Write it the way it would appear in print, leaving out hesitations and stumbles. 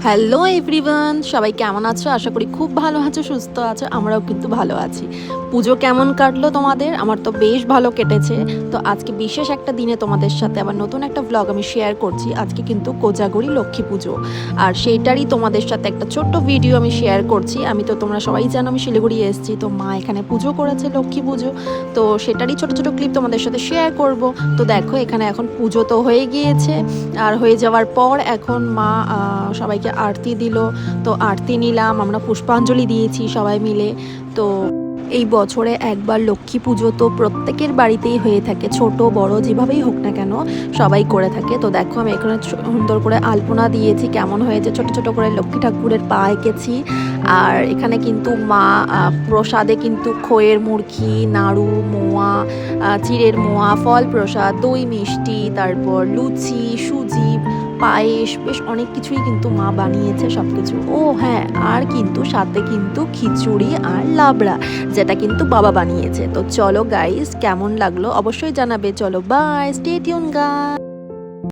Hello everyone, সবাই কেমন আছো? আশা করি খুব ভালো আছো, সুস্থ আছো। আমরাও কিন্তু ভালো আছি। পুজো কেমন কাটলো তোমাদের? আমার তো বেশ ভালো কেটেছে। তো আজকে বিশেষ একটা দিনে তোমাদের সাথে আবার নতুন একটা ভ্লগ আমি শেয়ার করছি। আজকে কিন্তু কোজাগরি লক্ষ্মী পুজো, আর সেইটারই তোমাদের সাথে একটা ছোট্ট ভিডিও আমি শেয়ার করছি। আমি তো তোমরা সবাই জানো আমি শিলিগুড়ি এসেছি, তো মা এখানে পুজো করেছে, লক্ষ্মী পুজো। তো সেটারই ছোট ছোট ক্লিপ তোমাদের সাথে শেয়ার করব। তো দেখো এখানে এখন পুজো তো হয়ে গিয়েছে, আর হয়ে যাওয়ার পর এখন মা সবাইকে আরতি দিল। তো আরতি নিলাম, আমরা পুষ্পাঞ্জলি দিয়েছি সবাই মিলে। তো এই বছরে একবার লক্ষ্মী পুজো তো প্রত্যেকের বাড়িতেই হয়ে থাকে, ছোট বড় যেভাবেই হোক না কেন সবাই করে থাকে। তো দেখো আমি এখানে সুন্দর করে আলপনা দিয়েছি, কেমন হয়েছে, ছোট ছোট করে লক্ষ্মী ঠাকুরের পা এঁকেছি। আর এখানে কিন্তু মা প্রসাদে কিন্তু খইয়ের মুরকি, নাড়ু, মোয়া, চিড়ের মোয়া, ফল প্রসাদ, দই মিষ্টি, তারপর লুচি, সুজি, পায়েস, বেশ অনেক কিছুই কিন্তু মা বানিয়েছে সব কিছু। ও হ্যাঁ, আর কিন্তু সাথে কিন্তু খিচুড়ি আর লাবড়া, যেটা কিন্তু বাবা বানিয়েছে। তো চলো গাইস, কেমন লাগলো অবশ্যই জানাবে। চলো বাই, স্টে টিউন গাইস।